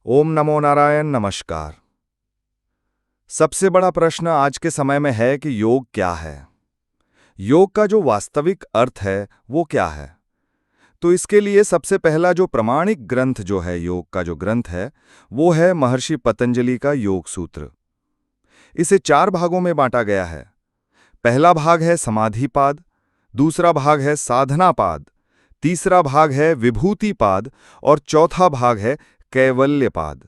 ओम नमो नारायण। नमस्कार। सबसे बड़ा प्रश्न आज के समय में है कि योग क्या है। योग का जो वास्तविक अर्थ है वो क्या है। तो इसके लिए सबसे पहला जो प्रमाणिक ग्रंथ जो है, योग का जो ग्रंथ है, वो है महर्षि पतंजलि का योग सूत्र। इसे 4 भागों में बांटा गया है। पहला भाग है समाधिपाद, दूसरा भाग है साधनापाद, तीसरा भाग है विभूतिपाद और चौथा भाग है कैवल्यपाद।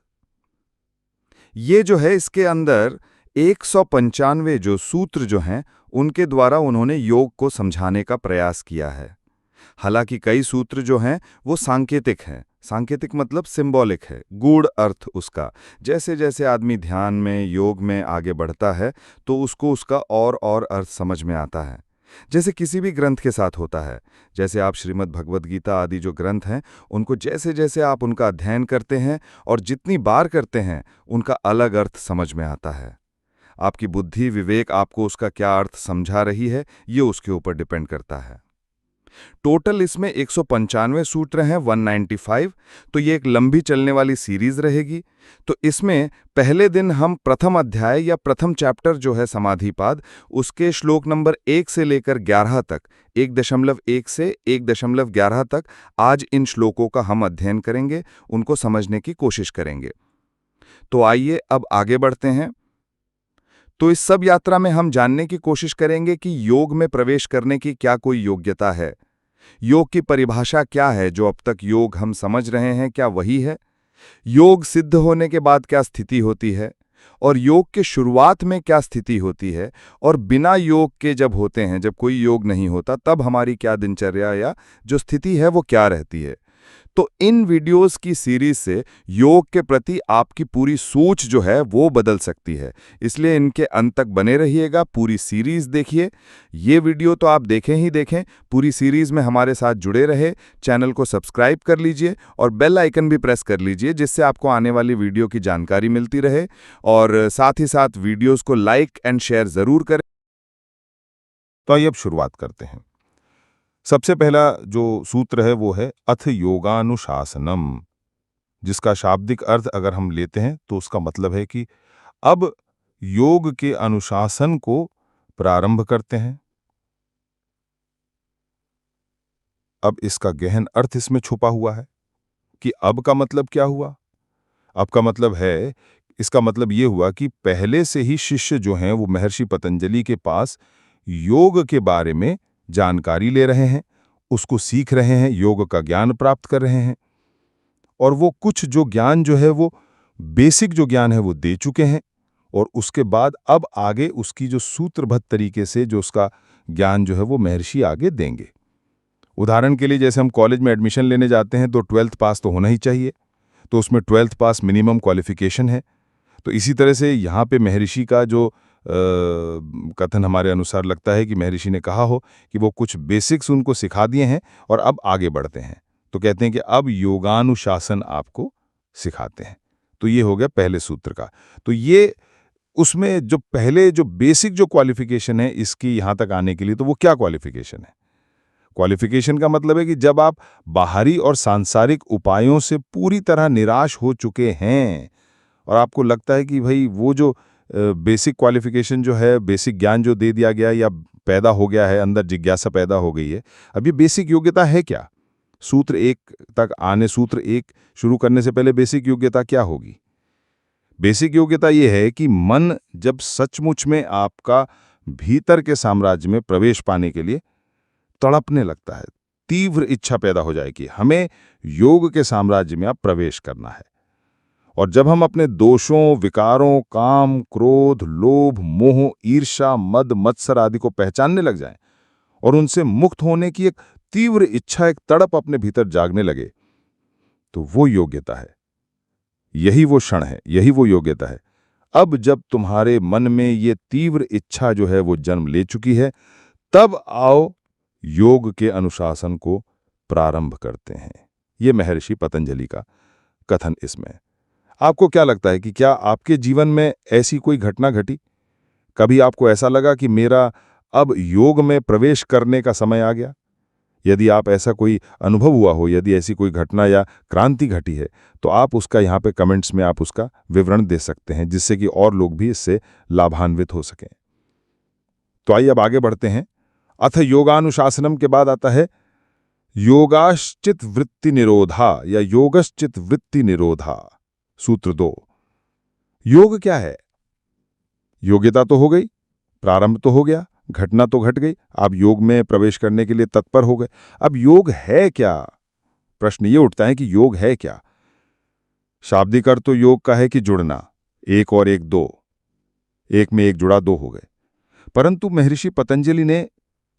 ये जो है, इसके अंदर 195 जो सूत्र जो हैं, उनके द्वारा उन्होंने योग को समझाने का प्रयास किया है। हालांकि कई सूत्र जो हैं वो सांकेतिक हैं। सांकेतिक मतलब सिंबॉलिक है, गूढ़ अर्थ उसका। जैसे जैसे आदमी ध्यान में, योग में आगे बढ़ता है तो उसको उसका और अर्थ समझ में आता है। जैसे किसी भी ग्रंथ के साथ होता है। जैसे आप श्रीमद् भगवद गीता आदि जो ग्रंथ हैं, उनको जैसे जैसे आप उनका अध्ययन करते हैं और जितनी बार करते हैं, उनका अलग अर्थ समझ में आता है। आपकी बुद्धि, विवेक आपको उसका क्या अर्थ समझा रही है, ये उसके ऊपर डिपेंड करता है। टोटल इसमें 195 सूत्र हैं, 195। तो ये एक लंबी चलने वाली सीरीज रहेगी। तो इसमें पहले दिन हम प्रथम अध्याय या प्रथम चैप्टर जो है समाधिपाद, उसके श्लोक नंबर 1 से लेकर 11 तक, 1.1 से 1.11 तक आज इन श्लोकों का हम अध्ययन करेंगे, उनको समझने की कोशिश करेंगे। तो आइए अब आगे बढ़ते हैं। तो इस सब यात्रा में हम जानने की कोशिश करेंगे कि योग में प्रवेश करने की क्या कोई योग्यता है। योग की परिभाषा क्या है। जो अब तक योग हम समझ रहे हैं, क्या वही है। योग सिद्ध होने के बाद क्या स्थिति होती है, और योग के शुरुआत में क्या स्थिति होती है, और बिना योग के जब होते हैं, जब कोई योग नहीं होता, तब हमारी क्या दिनचर्या या जो स्थिति है वो क्या रहती है। तो इन वीडियोस की सीरीज से योग के प्रति आपकी पूरी सोच जो है वो बदल सकती है। इसलिए इनके अंत तक बने रहिएगा, पूरी सीरीज देखिए। ये वीडियो तो आप देखें ही देखें, पूरी सीरीज में हमारे साथ जुड़े रहे। चैनल को सब्सक्राइब कर लीजिए और बेल आइकन भी प्रेस कर लीजिए, जिससे आपको आने वाली वीडियो की जानकारी मिलती रहे। और साथ ही साथ वीडियोस को लाइक एंड शेयर जरूर करें। तो आइए अब शुरुआत करते हैं। सबसे पहला जो सूत्र है वो है अथ योगानुशासनम, जिसका शाब्दिक अर्थ अगर हम लेते हैं तो उसका मतलब है कि अब योग के अनुशासन को प्रारंभ करते हैं। अब इसका गहन अर्थ इसमें छुपा हुआ है कि अब का मतलब क्या हुआ। अब का मतलब है, इसका मतलब ये हुआ कि पहले से ही शिष्य जो हैं वो महर्षि पतंजलि के पास योग के बारे में जानकारी ले रहे हैं, उसको सीख रहे हैं, योग का ज्ञान प्राप्त कर रहे हैं। और वो कुछ जो ज्ञान जो है वो बेसिक जो ज्ञान है वो दे चुके हैं, और उसके बाद अब आगे उसकी जो सूत्रबद्ध तरीके से जो उसका ज्ञान जो है वो महर्षि आगे देंगे। उदाहरण के लिए, जैसे हम कॉलेज में एडमिशन लेने जाते हैं तो 12th पास तो होना ही चाहिए, तो उसमें 12th पास मिनिमम क्वालिफिकेशन है। तो इसी तरह से यहाँ पे महर्षि का जो कथन हमारे अनुसार लगता है कि महर्षि ने कहा हो कि वो कुछ बेसिक्स उनको सिखा दिए हैं और अब आगे बढ़ते हैं। तो कहते हैं कि अब योगानुशासन आपको सिखाते हैं। तो ये हो गया पहले सूत्र का। तो ये उसमें जो पहले जो बेसिक जो क्वालिफिकेशन है इसकी यहाँ तक आने के लिए, तो वो क्या क्वालिफिकेशन है। क्वालिफिकेशन का मतलब है कि जब आप बाहरी और सांसारिक उपायों से पूरी तरह निराश हो चुके हैं और आपको लगता है कि भाई वो जो बेसिक क्वालिफिकेशन जो है, बेसिक ज्ञान जो दे दिया गया या पैदा हो गया है, अंदर जिज्ञासा पैदा हो गई है, अब ये बेसिक योग्यता है क्या। सूत्र 1 तक आने, सूत्र 1 शुरू करने से पहले बेसिक योग्यता क्या होगी। बेसिक योग्यता ये है कि मन जब सचमुच में आपका भीतर के साम्राज्य में प्रवेश पाने के लिए तड़पने लगता है, तीव्र इच्छा पैदा हो जाए कि हमें योग के साम्राज्य में अब प्रवेश करना है। और जब हम अपने दोषों, विकारों, काम, क्रोध, लोभ, मोह, ईर्ष्या, मद, मत्सर आदि को पहचानने लग जाएं और उनसे मुक्त होने की एक तीव्र इच्छा, एक तड़प अपने भीतर जागने लगे, तो वो योग्यता है। यही वो क्षण है, यही वो योग्यता है। अब जब तुम्हारे मन में ये तीव्र इच्छा जो है वो जन्म ले चुकी है, तब आओ योग के अनुशासन को प्रारंभ करते हैं। ये महर्षि पतंजलि का कथन इसमें। आपको क्या लगता है कि क्या आपके जीवन में ऐसी कोई घटना घटी? कभी आपको ऐसा लगा कि मेरा अब योग में प्रवेश करने का समय आ गया? यदि आप ऐसा कोई अनुभव हुआ हो, यदि ऐसी कोई घटना या क्रांति घटी है, तो आप उसका यहाँ पे कमेंट्स में आप उसका विवरण दे सकते हैं, जिससे कि और लोग भी इससे लाभान्वित हो सकें। तो आइए अब आगे बढ़ते हैं। अथ योगानुशासनम के बाद आता है योगाश्चित वृत्ति निरोधा या योगश्चित वृत्ति निरोधा। सूत्र 2। योग क्या है? योग्यता तो हो गई, प्रारंभ तो हो गया, घटना तो घट गई, आप योग में प्रवेश करने के लिए तत्पर हो गए। अब योग है क्या? प्रश्न ये उठता है कि योग है क्या? शाब्दिक अर्थ तो योग का है कि जुड़ना, एक और एक दो, एक में एक जुड़ा दो हो गए। परंतु महर्षि पतंजलि ने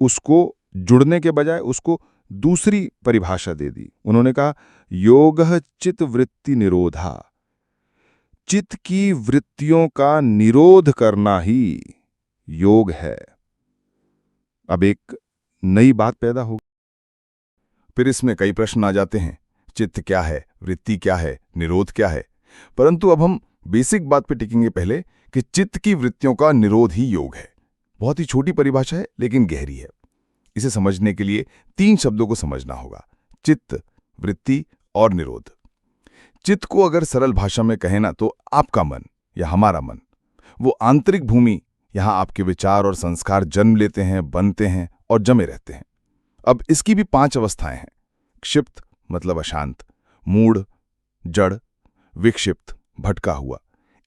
उसको जुड़ने के बजाय उसको दूसरी परिभाषा दे दी। उन्होंने कहा योगः चित्त वृत्ति निरोधा, चित्त की वृत्तियों का निरोध करना ही योग है। अब एक नई बात पैदा होगी। फिर इसमें कई प्रश्न आ जाते हैं, चित्त क्या है, वृत्ति क्या है, निरोध क्या है। परंतु अब हम बेसिक बात पे टिकेंगे पहले कि चित्त की वृत्तियों का निरोध ही योग है। बहुत ही छोटी परिभाषा है लेकिन गहरी है। इसे समझने के लिए 3 शब्दों को समझना होगा, चित्त, वृत्ति और निरोध। चित्त को अगर सरल भाषा में कहें ना तो आपका मन या हमारा मन, वो आंतरिक भूमि, यहां आपके विचार और संस्कार जन्म लेते हैं, बनते हैं और जमे रहते हैं। अब इसकी भी 5 अवस्थाएं हैं। क्षिप्त मतलब अशांत, मूढ़ जड़, विक्षिप्त भटका हुआ,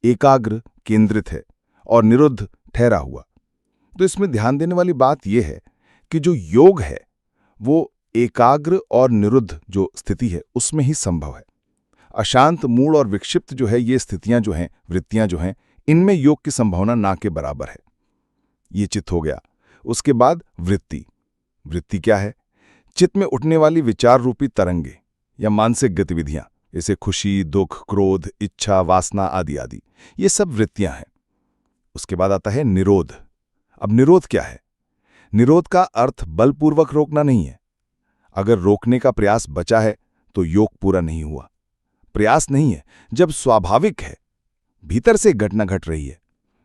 एकाग्र केंद्रित है और निरुद्ध ठहरा हुआ। तो इसमें ध्यान देने वाली बात यह है कि जो योग है वो एकाग्र और निरुद्ध जो स्थिति है उसमें ही संभव है। अशांत, मूढ़ और विक्षिप्त जो है ये स्थितियां जो हैं, वृत्तियां जो हैं, इनमें योग की संभावना ना के बराबर है। ये चित्त हो गया। उसके बाद वृत्ति। वृत्ति क्या है? चित्त में उठने वाली विचार रूपी तरंगे या मानसिक गतिविधियां, जैसे खुशी, दुख, क्रोध, इच्छा, वासना आदि आदि, ये सब वृत्तियां हैं। उसके बाद आता है निरोध। अब निरोध क्या है? निरोध का अर्थ बलपूर्वक रोकना नहीं है। अगर रोकने का प्रयास बचा है तो योग पूरा नहीं हुआ। प्रयास नहीं है जब स्वाभाविक है, भीतर से घटना घट रही है।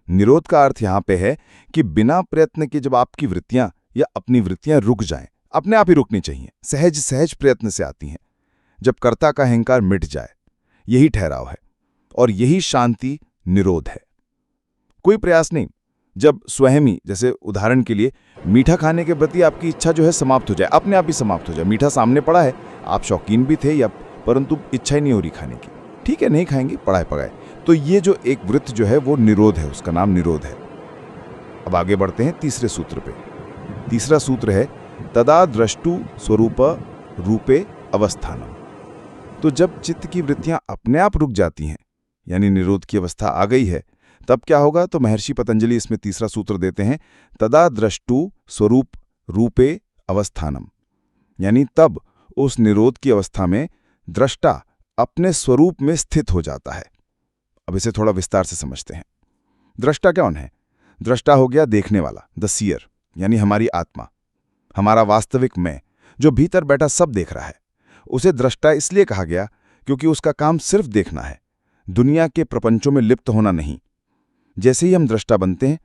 निरोध का अर्थ यहां पे है कि बिना प्रयत्न के जब आपकी वृत्तियां या अपनी वृत्तियां रुक जाएं, अपने आप ही रुकनी चाहिए, सहज सहज प्रयत्न से आती हैं। जब कर्ता का अहंकार मिट जाए, यही ठहराव है और यही शांति निरोध है। कोई प्रयास नहीं। जब स्वयं, जैसे उदाहरण के लिए मीठा खाने के प्रति आपकी इच्छा जो है समाप्त हो जाए, अपने आप ही समाप्त हो जाए। मीठा सामने पड़ा है, आप शौकीन भी थे या परंतु इच्छा ही नहीं हो रही खाने की, ठीक है नहीं खाएंगे, पढ़ाए पकाए, तो ये जो एक वृत्त जो है वो निरोध है, उसका नाम निरोध है। अब आगे बढ़ते हैं तीसरे सूत्र पे। तीसरा सूत्र है तदा द्रष्टु स्वरूप रूपे अवस्थानम। तो जब चित्त की वृत्तियां अपने आप रुक जाती हैं, यानी निरोध की अवस्था आ गई है, तब क्या होगा? तो महर्षि पतंजलि इसमें तीसरा सूत्र देते हैं तदा द्रष्टु स्वरूप रूपे अवस्थानम, यानी तब उस निरोध की अवस्था में दृष्टा अपने स्वरूप में स्थित हो जाता है। अब इसे थोड़ा विस्तार से समझते हैं। दृष्टा कौन है? दृष्टा हो गया देखने वाला, द सीयर, यानी हमारी आत्मा, हमारा वास्तविक मैं, जो भीतर बैठा सब देख रहा है। उसे दृष्टा इसलिए कहा गया क्योंकि उसका काम सिर्फ देखना है, दुनिया के प्रपंचों में लिप्त होना नहीं। जैसे ही हम दृष्टा बनते हैं,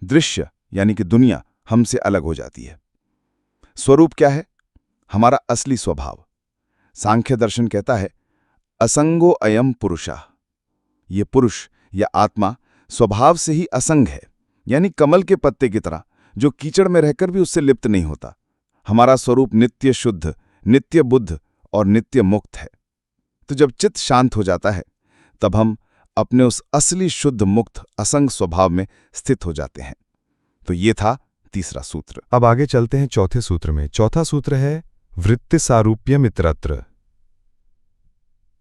दृश्य यानी कि दुनिया हमसे अलग हो जाती है। स्वरूप क्या है? हमारा असली स्वभाव। सांख्य दर्शन कहता है असंगो अयम पुरुषः, ये पुरुष या आत्मा स्वभाव से ही असंग है, यानी कमल के पत्ते की तरह, जो कीचड़ में रहकर भी उससे लिप्त नहीं होता। हमारा स्वरूप नित्य शुद्ध, नित्य बुद्ध और नित्य मुक्त है। तो जब चित्त शांत हो जाता है, तब हम अपने उस असली शुद्ध मुक्त असंग स्वभाव में स्थित हो जाते हैं। तो ये था तीसरा सूत्र। अब आगे चलते हैं चौथे सूत्र में। चौथा सूत्र है वृत्ति सारूप्यम इतरत्र।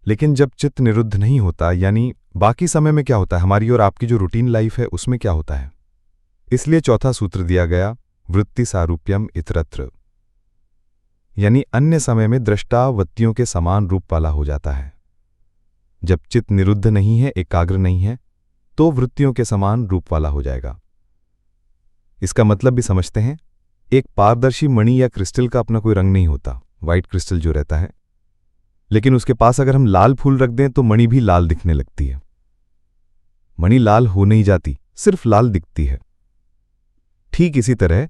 लेकिन जब चित्त निरुद्ध नहीं होता, यानी बाकी समय में क्या होता है, हमारी और आपकी जो रूटीन लाइफ है उसमें क्या होता है, इसलिए चौथा सूत्र दिया गया वृत्ति सारूप्यम इतरत्र, यानी अन्य समय में दृष्टा वृत्तियों के समान रूप वाला हो जाता है। जब चित्त निरुद्ध नहीं है, एकाग्र नहीं है, तो वृत्तियों के समान रूप वाला हो जाएगा। इसका मतलब भी समझते हैं। एक पारदर्शी मणि या क्रिस्टल का अपना कोई रंग नहीं होता, व्हाइट क्रिस्टल जो रहता है, लेकिन उसके पास अगर हम लाल फूल रख दें तो मणि भी लाल दिखने लगती है। मणि लाल हो नहीं जाती, सिर्फ लाल दिखती है। ठीक इसी तरह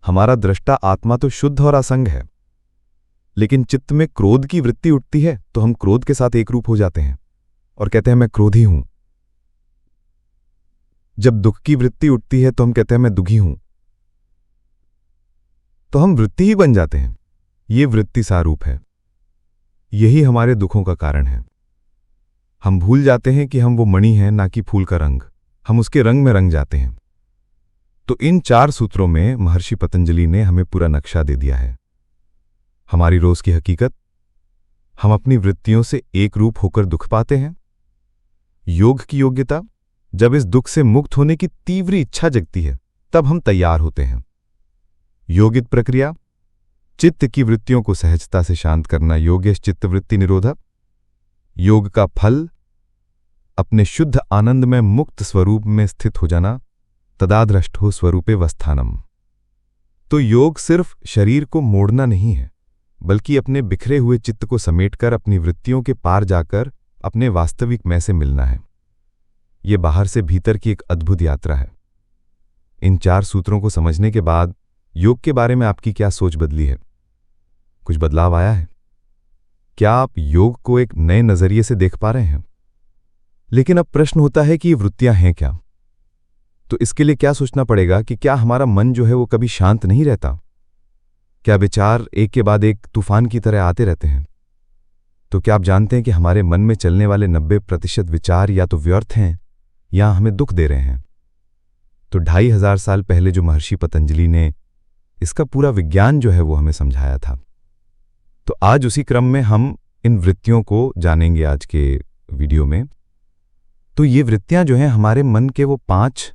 हमारा दृष्टा आत्मा तो शुद्ध और असंग है, लेकिन चित्त में क्रोध की वृत्ति उठती है तो हम क्रोध के साथ एक रूप हो जाते हैं और कहते हैं मैं क्रोधी हूं। जब दुख की वृत्ति उठती है तो हम कहते हैं मैं दुखी हूं, तो हम वृत्ति ही बन जाते हैं। ये वृत्ति सारूप है। यही हमारे दुखों का कारण है। हम भूल जाते हैं कि हम वो मणि हैं, ना कि फूल का रंग। हम उसके रंग में रंग जाते हैं। तो इन 4 सूत्रों में महर्षि पतंजलि ने हमें पूरा नक्शा दे दिया है। हमारी रोज की हकीकत, हम अपनी वृत्तियों से एक रूप होकर दुख पाते हैं। योग की योग्यता, जब इस दुख से मुक्त होने की तीव्र इच्छा जगती है तब हम तैयार होते हैं। योगित प्रक्रिया, चित्त की वृत्तियों को सहजता से शांत करना, योगेश चित्तवृत्ति निरोधक। योग का फल, अपने शुद्ध आनंद में मुक्त स्वरूप में स्थित हो जाना, तदाद्रष्टो स्वरूपे वस्थानम। तो योग सिर्फ शरीर को मोड़ना नहीं है, बल्कि अपने बिखरे हुए चित्त को समेटकर अपनी वृत्तियों के पार जाकर अपने वास्तविक मैं से मिलना है। ये बाहर से भीतर की एक अद्भुत यात्रा है। इन 4 सूत्रों को समझने के बाद योग के बारे में आपकी क्या सोच बदली है? कुछ बदलाव आया है? क्या आप योग को एक नए नजरिए से देख पा रहे हैं? लेकिन अब प्रश्न होता है कि ये वृत्तियां हैं क्या? तो इसके लिए क्या सोचना पड़ेगा कि क्या हमारा मन जो है वो कभी शांत नहीं रहता? क्या विचार एक के बाद एक तूफान की तरह आते रहते हैं? तो क्या आप जानते हैं कि हमारे मन में चलने वाले 90% विचार या तो व्यर्थ हैं या हमें दुख दे रहे हैं? तो 2500 साल पहले जो महर्षि पतंजलि ने इसका पूरा विज्ञान जो है वो हमें समझाया था। तो आज उसी क्रम में हम इन वृत्तियों को जानेंगे आज के वीडियो में। तो ये वृत्तियां जो हैं हमारे मन के वो 5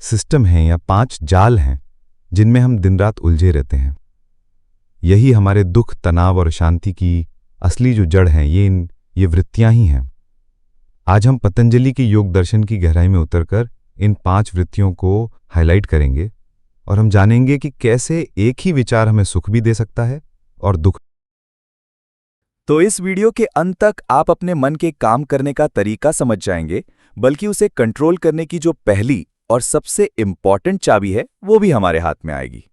सिस्टम हैं या 5 जाल हैं जिनमें हम दिन रात उलझे रहते हैं। यही हमारे दुख, तनाव और शांति की असली जो जड़ हैं, ये वृत्तियां ही हैं। आज हम पतंजलि के योग दर्शन की गहराई में उतरकर इन 5 वृत्तियों को हाईलाइट करेंगे और हम जानेंगे कि कैसे एक ही विचार हमें सुख भी दे सकता है और दुख। तो इस वीडियो के अंत तक आप अपने मन के काम करने का तरीका समझ जाएंगे, बल्कि उसे कंट्रोल करने की जो पहली और सबसे इंपॉर्टेंट चाबी है वो भी हमारे हाथ में आएगी।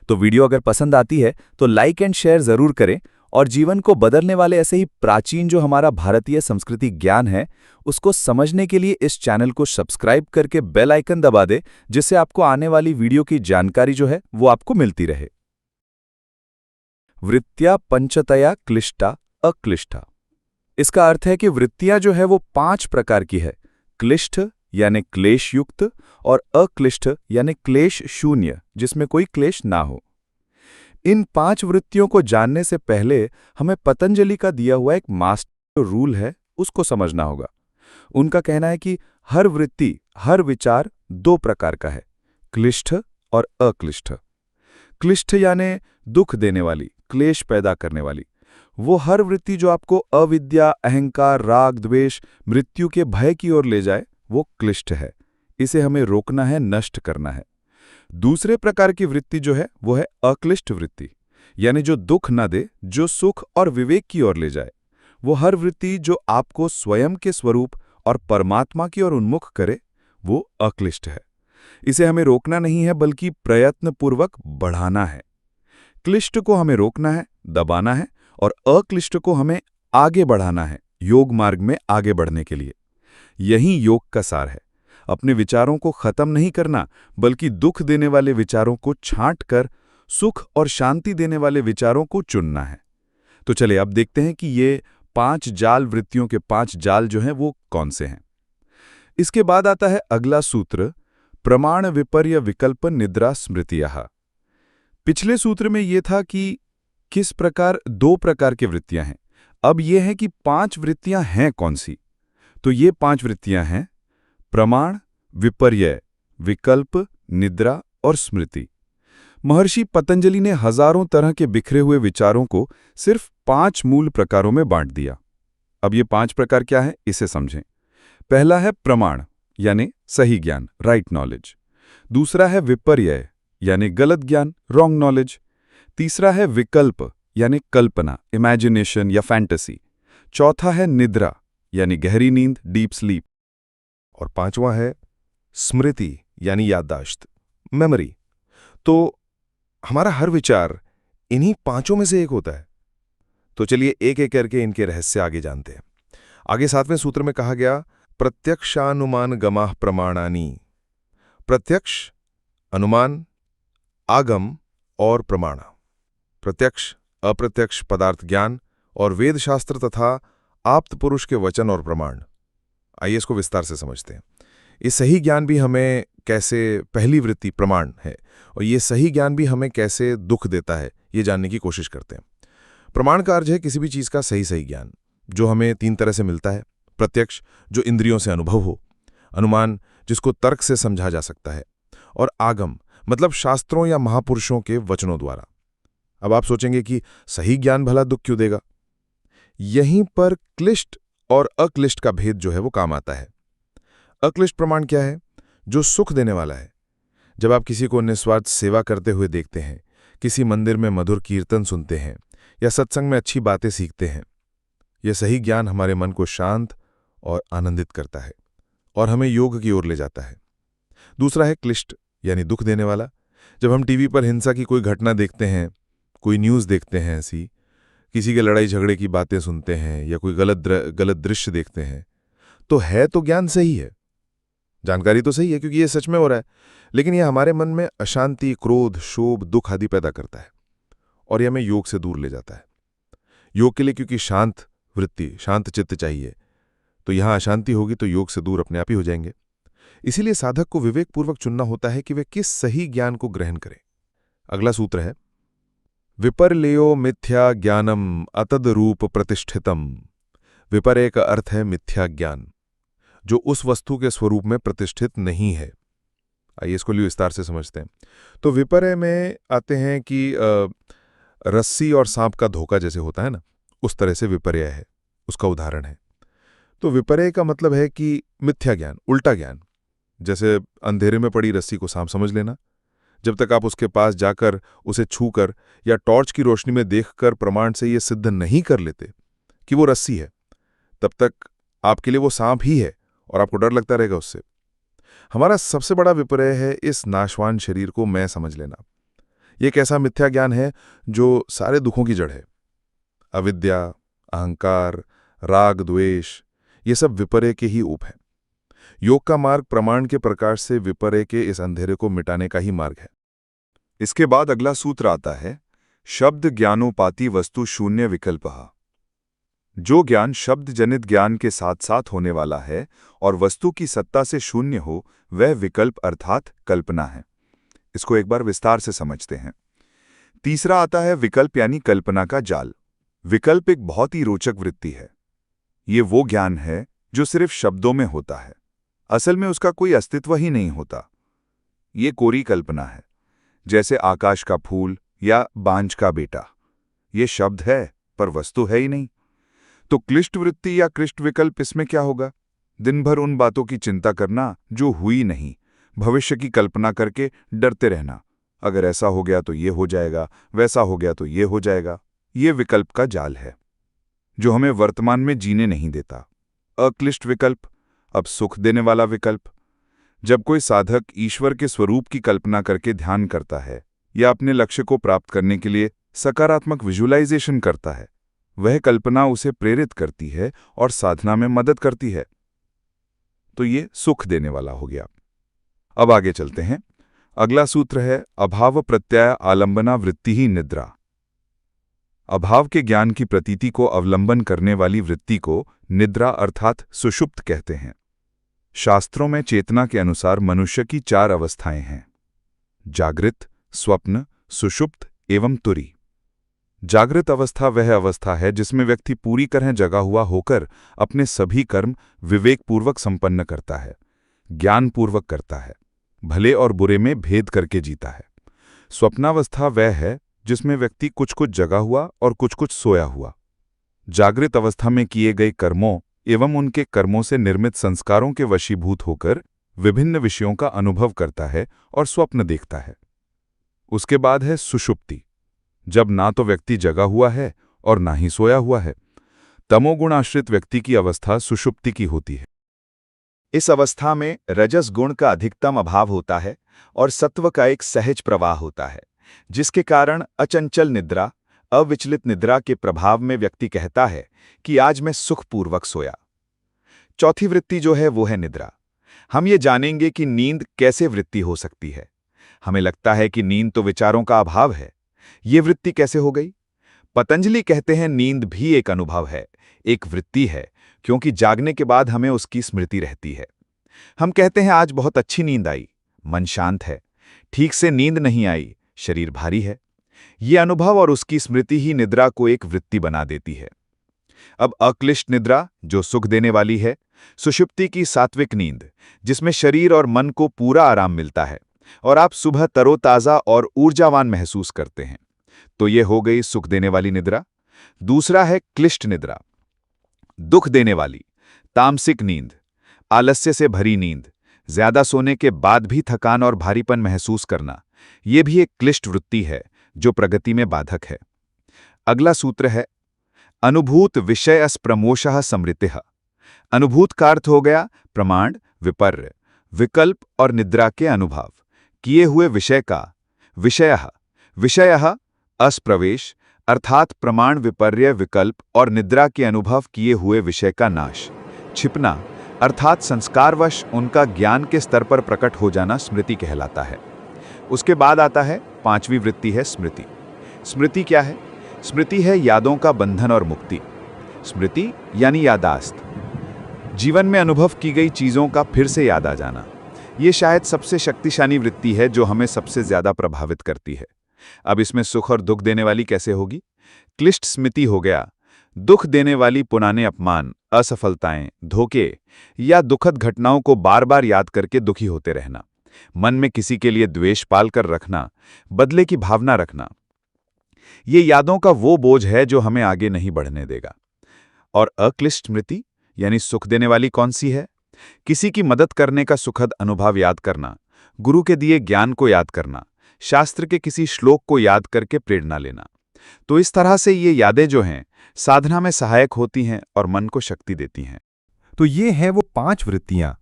तो वीडियो अगर पसंद आती है तो लाइक एंड शेयर जरूर करें और जीवन को बदलने वाले ऐसे ही प्राचीन जो हमारा भारतीय संस्कृति ज्ञान है उसको समझने के लिए इस चैनल को सब्सक्राइब करके बेल आइकन दबा दे, जिससे आपको आने वाली वीडियो की जानकारी जो है वो आपको मिलती रहे। वृत्त्या पंचतया क्लिष्टा अक्लिष्टा। इसका अर्थ है कि वृत्तियां जो है वो 5 प्रकार की है। क्लिष्ट यानी क्लेश युक्त और अक्लिष्ट यानी क्लेश शून्य, जिसमें कोई क्लेश ना हो। इन 5 वृत्तियों को जानने से पहले हमें पतंजलि का दिया हुआ एक मास्टर रूल है उसको समझना होगा। उनका कहना है कि हर वृत्ति, हर विचार 2 प्रकार का है, क्लिष्ट और अक्लिष्ट। क्लिष्ट यानी दुख देने वाली, क्लेश पैदा करने वाली, वो हर वृत्ति जो आपको अविद्या, अहंकार, राग, द्वेष, मृत्यु के भय की ओर ले जाए वो क्लिष्ट है। इसे हमें रोकना है, नष्ट करना है। दूसरे प्रकार की वृत्ति जो है वो है अक्लिष्ट वृत्ति, यानी जो दुख न दे, जो सुख और विवेक की ओर ले जाए। वो हर वृत्ति जो आपको स्वयं के स्वरूप और परमात्मा की ओर उन्मुख करे वो अक्लिष्ट है। इसे हमें रोकना नहीं है बल्कि प्रयत्नपूर्वक बढ़ाना है। क्लिष्ट को हमें रोकना है, दबाना है, और अक्लिष्ट को हमें आगे बढ़ाना है, योग मार्ग में आगे बढ़ने के लिए। यही योग का सार है। अपने विचारों को खत्म नहीं करना, बल्कि दुख देने वाले विचारों को छांट कर सुख और शांति देने वाले विचारों को चुनना है। तो चलिए अब देखते हैं कि ये 5 जाल, वृत्तियों के 5 जाल जो हैं वो कौन से हैं। इसके बाद आता है अगला सूत्र, प्रमाण विपर्य विकल्प निद्रा स्मृतियः। पिछले सूत्र में यह था कि किस प्रकार 2 प्रकार की वृत्तियां हैं। अब यह है कि 5 वृत्तियां हैं कौन सी। तो ये 5 वृत्तियां हैं प्रमाण, विपर्य, विकल्प, निद्रा और स्मृति। महर्षि पतंजलि ने हजारों तरह के बिखरे हुए विचारों को सिर्फ 5 मूल प्रकारों में बांट दिया। अब ये 5 प्रकार क्या है इसे समझें। पहला है प्रमाण यानी सही ज्ञान, राइट नॉलेज। दूसरा है विपर्य यानी गलत ज्ञान, रॉन्ग नॉलेज। तीसरा है विकल्प यानी कल्पना, इमेजिनेशन या फैंटेसी। चौथा है निद्रा यानी गहरी नींद, डीप स्लीप। और 5वां है स्मृति यानी याददाश्त, मेमोरी। तो हमारा हर विचार इन्हीं 5 में से एक होता है। तो चलिए एक एक करके इनके रहस्य आगे जानते हैं। आगे 7वें सूत्र में कहा गया प्रत्यक्षानुमान गमाः प्रमाणानि। प्रत्यक्ष, अनुमान, आगम और प्रमाण। प्रत्यक्ष, अप्रत्यक्ष पदार्थ ज्ञान और वेदशास्त्र तथा आप्त पुरुष के वचन और प्रमाण। आइए इसको विस्तार से समझते हैं। ये सही ज्ञान भी हमें कैसे, पहली वृत्ति प्रमाण है, और ये सही ज्ञान भी हमें कैसे दुख देता है ये जानने की कोशिश करते हैं। प्रमाण का अर्थ है किसी भी चीज़ का सही ज्ञान, जो हमें 3 तरह से मिलता है। प्रत्यक्ष, जो इंद्रियों से अनुभव हो। अनुमान, जिसको तर्क से समझा जा सकता है। और आगम, मतलब शास्त्रों या महापुरुषों के वचनों द्वारा। अब आप सोचेंगे कि सही ज्ञान भला दुख क्यों देगा? यहीं पर क्लिष्ट और अक्लिष्ट का भेद जो है वो काम आता है। अक्लिष्ट प्रमाण क्या है? जो सुख देने वाला है। जब आप किसी को निस्वार्थ सेवा करते हुए देखते हैं, किसी मंदिर में मधुर कीर्तन सुनते हैं या सत्संग में अच्छी बातें सीखते हैं, यह सही ज्ञान हमारे मन को शांत और आनंदित करता है और हमें योग की ओर ले जाता है। दूसरा है क्लिष्ट, यानी दुख देने वाला। जब हम टीवी पर हिंसा की कोई घटना देखते हैं, कोई न्यूज़ देखते हैं, ऐसी किसी के लड़ाई झगड़े की बातें सुनते हैं या कोई गलत दृश्य देखते हैं, तो है तो ज्ञान सही है, जानकारी तो सही है क्योंकि ये सच में हो रहा है, लेकिन यह हमारे मन में अशांति, क्रोध, शोभ, दुख आदि पैदा करता है और यह हमें योग से दूर ले जाता है। योग के लिए क्योंकि शांत वृत्ति, शांत चित्त चाहिए, तो यहां अशांति होगी तो योग से दूर अपने आप ही हो जाएंगे। इसीलिए साधक को विवेकपूर्वक चुनना होता है कि वे किस सही ज्ञान को ग्रहण करें। अगला सूत्र है विपर्लेयो मिथ्या ज्ञानम अतद्रूप प्रतिष्ठितम। विपर्य का अर्थ है मिथ्या ज्ञान, जो उस वस्तु के स्वरूप में प्रतिष्ठित नहीं है। आइए इसको लिए विस्तार से समझते हैं। तो विपर्य में आते हैं कि रस्सी और सांप का धोखा जैसे होता है ना, उस तरह से विपर्य है, उसका उदाहरण है। तो विपर्य का मतलब है कि मिथ्या ज्ञान, उल्टा ज्ञान। जैसे अंधेरे में पड़ी रस्सी को सांप समझ लेना। जब तक आप उसके पास जाकर, उसे छूकर या टॉर्च की रोशनी में देखकर प्रमाण से यह सिद्ध नहीं कर लेते कि वो रस्सी है, तब तक आपके लिए वो सांप ही है और आपको डर लगता रहेगा उससे। हमारा सबसे बड़ा विपर्य है इस नाशवान शरीर को मैं समझ लेना। ये एक ऐसा मिथ्या ज्ञान है जो सारे दुखों की जड़ है। अविद्या, अहंकार, राग, द्वेष, ये सब विपर्य के ही उप हैं। योग का मार्ग प्रमाण के प्रकाश से विपर्य के इस अंधेरे को मिटाने का ही मार्ग है। इसके बाद अगला सूत्र आता है शब्द ज्ञानोपाति वस्तु शून्य विकल्पः। जो ज्ञान शब्द जनित ज्ञान के साथ साथ होने वाला है और वस्तु की सत्ता से शून्य हो, वह विकल्प अर्थात कल्पना है। इसको एक बार विस्तार से समझते हैं। तीसरा आता है विकल्प यानी कल्पना का जाल। विकल्प एक बहुत ही रोचक वृत्ति है। ये वो ज्ञान है जो सिर्फ शब्दों में होता है, असल में उसका कोई अस्तित्व ही नहीं होता। ये कोरी कल्पना है, जैसे आकाश का फूल या बांझ का बेटा। ये शब्द है पर वस्तु है ही नहीं। तो क्लिष्ट वृत्ति या क्लिष्ट विकल्प, इसमें क्या होगा? दिन भर उन बातों की चिंता करना जो हुई नहीं, भविष्य की कल्पना करके डरते रहना, अगर ऐसा हो गया तो ये हो जाएगा, वैसा हो गया तो ये हो जाएगा। ये विकल्प का जाल है जो हमें वर्तमान में जीने नहीं देता। अक्लिष्ट विकल्प, अब सुख देने वाला विकल्प। जब कोई साधक ईश्वर के स्वरूप की कल्पना करके ध्यान करता है या अपने लक्ष्य को प्राप्त करने के लिए सकारात्मक विजुअलाइजेशन करता है, वह कल्पना उसे प्रेरित करती है और साधना में मदद करती है। तो ये सुख देने वाला हो गया। अब आगे चलते हैं। अगला सूत्र है अभाव प्रत्यय आलंबना वृत्ति ही निद्रा। अभाव के ज्ञान की प्रतीति को अवलंबन करने वाली वृत्ति को निद्रा अर्थात सुषुप्त कहते हैं। शास्त्रों में चेतना के अनुसार मनुष्य की 4 अवस्थाएं हैं: जागृत, स्वप्न, सुषुप्त एवं तुरी। जागृत अवस्था वह अवस्था है जिसमें व्यक्ति पूरी तरह जगा हुआ होकर अपने सभी कर्म विवेकपूर्वक संपन्न करता है, ज्ञानपूर्वक करता है, भले और बुरे में भेद करके जीता है। स्वप्नावस्था वह है जिसमें व्यक्ति कुछ कुछ जगा हुआ और कुछ कुछ सोया हुआ, जागृत अवस्था में किए गए कर्मों एवं उनके कर्मों से निर्मित संस्कारों के वशीभूत होकर विभिन्न विषयों का अनुभव करता है और स्वप्न देखता है। उसके बाद है सुषुप्ति, जब ना तो व्यक्ति जगा हुआ है और ना ही सोया हुआ है। तमोगुण आश्रित व्यक्ति की अवस्था सुषुप्ति की होती है। इस अवस्था में रजस गुण का अधिकतम अभाव होता है और सत्व का एक सहज प्रवाह होता है, जिसके कारण अचंचल निद्रा अविचलित निद्रा के प्रभाव में व्यक्ति कहता है कि आज मैं सुखपूर्वक सोया। चौथी वृत्ति जो है वो है निद्रा। हम ये जानेंगे कि नींद कैसे वृत्ति हो सकती है। हमें लगता है कि नींद तो विचारों का अभाव है, ये वृत्ति कैसे हो गई? पतंजलि कहते हैं नींद भी एक अनुभव है, एक वृत्ति है, क्योंकि जागने के बाद हमें उसकी स्मृति रहती है। हम कहते हैं आज बहुत अच्छी नींद आई, मन शांत है, ठीक से नींद नहीं आई, शरीर भारी है। ये अनुभव और उसकी स्मृति ही निद्रा को एक वृत्ति बना देती है। अब अक्लिष्ट निद्रा जो सुख देने वाली है, सुषुप्ति की सात्विक नींद जिसमें शरीर और मन को पूरा आराम मिलता है और आप सुबह तरोताजा और ऊर्जावान महसूस करते हैं, तो ये हो गई सुख देने वाली निद्रा। दूसरा है क्लिष्ट निद्रा, दुख देने वाली तामसिक नींद, आलस्य से भरी नींद, ज्यादा सोने के बाद भी थकान और भारीपन महसूस करना, यह भी एक क्लिष्ट वृत्ति है जो प्रगति में बाधक है। अगला सूत्र है अनुभूत विषय अस्प्रमोषः समृतिः। अनुभूत का अर्थ हो गया प्रमाण, विपर्य, विकल्प और निद्रा के अनुभव, किए हुए विषय का। विषयः अस्प्रवेश अर्थात प्रमाण, विपर्य, विकल्प और निद्रा के अनुभव किए हुए विषय का नाश। छिपना अर्थात संस्कारवश उनका ज्ञान के स्तर पर प्रकट हो जाना स्मृति कहलाता है। उसके बाद आता है पांचवी वृत्ति है स्मृति। स्मृति क्या है? स्मृति है यादों का बंधन और मुक्ति। स्मृति यानी यादाश्त, जीवन में अनुभव की गई चीजों का फिर से याद आ जाना। ये शायद सबसे शक्तिशाली वृत्ति है जो हमें सबसे ज्यादा प्रभावित करती है। अब इसमें सुख और दुख देने वाली कैसे होगी? क्लिष्ट स्मृति हो गया दुख देने वाली पुराने अपमान, असफलताएं, धोखे या दुखद घटनाओं को बार बार याद करके दुखी होते रहना, मन में किसी के लिए द्वेष पाल कर रखना, बदले की भावना रखना। ये यादों का वो बोझ है जो हमें आगे नहीं बढ़ने देगा। और अक्लिष्ट स्मृति यानी सुख देने वाली कौन सी है? किसी की मदद करने का सुखद अनुभव याद करना, गुरु के दिए ज्ञान को याद करना, शास्त्र के किसी श्लोक को याद करके प्रेरणा लेना। तो इस तरह से ये यादें जो हैं साधना में सहायक होती हैं और मन को शक्ति देती हैं। तो ये हैं वो 5 वृत्तियां,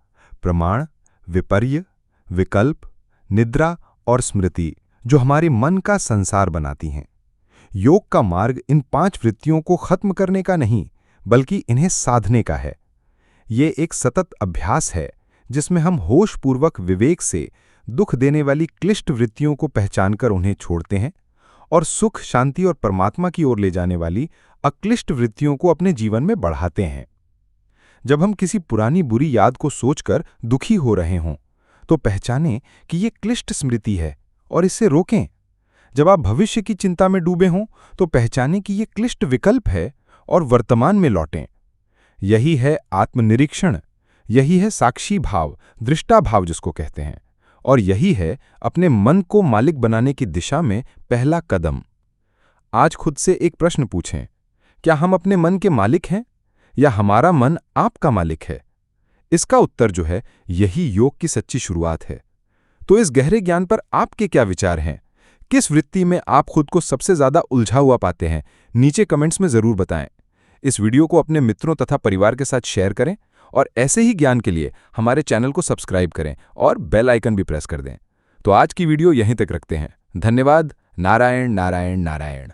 प्रमाण, विपर्य, विकल्प, निद्रा और स्मृति, जो हमारे मन का संसार बनाती हैं। योग का मार्ग इन 5 वृत्तियों को खत्म करने का नहीं, बल्कि इन्हें साधने का है। ये एक सतत अभ्यास है जिसमें हम होशपूर्वक विवेक से दुख देने वाली क्लिष्ट वृत्तियों को पहचानकर उन्हें छोड़ते हैं और सुख, शांति और परमात्मा की ओर ले जाने वाली अक्लिष्ट वृत्तियों को अपने जीवन में बढ़ाते हैं। जब हम किसी पुरानी बुरी याद को सोचकर दुखी हो रहे हों, तो पहचानें कि ये क्लिष्ट स्मृति है और इससे रोकें। जब आप भविष्य की चिंता में डूबे हों, तो पहचानें कि ये क्लिष्ट विकल्प है और वर्तमान में लौटें। यही है आत्मनिरीक्षण, यही है साक्षी भाव, दृष्टा भाव जिसको कहते हैं, और यही है अपने मन को मालिक बनाने की दिशा में पहला कदम। आज खुद से एक प्रश्न पूछें, क्या हम अपने मन के मालिक हैं या हमारा मन आपका मालिक है? इसका उत्तर जो है, यही योग की सच्ची शुरुआत है। तो इस गहरे ज्ञान पर आपके क्या विचार हैं? किस वृत्ति में आप खुद को सबसे ज्यादा उलझा हुआ पाते हैं? नीचे कमेंट्स में जरूर बताएं। इस वीडियो को अपने मित्रों तथा परिवार के साथ शेयर करें और ऐसे ही ज्ञान के लिए हमारे चैनल को सब्सक्राइब करें और बेल आइकन भी प्रेस कर दें। तो आज की वीडियो यहीं तक रखते हैं। धन्यवाद। नारायण नारायण नारायण।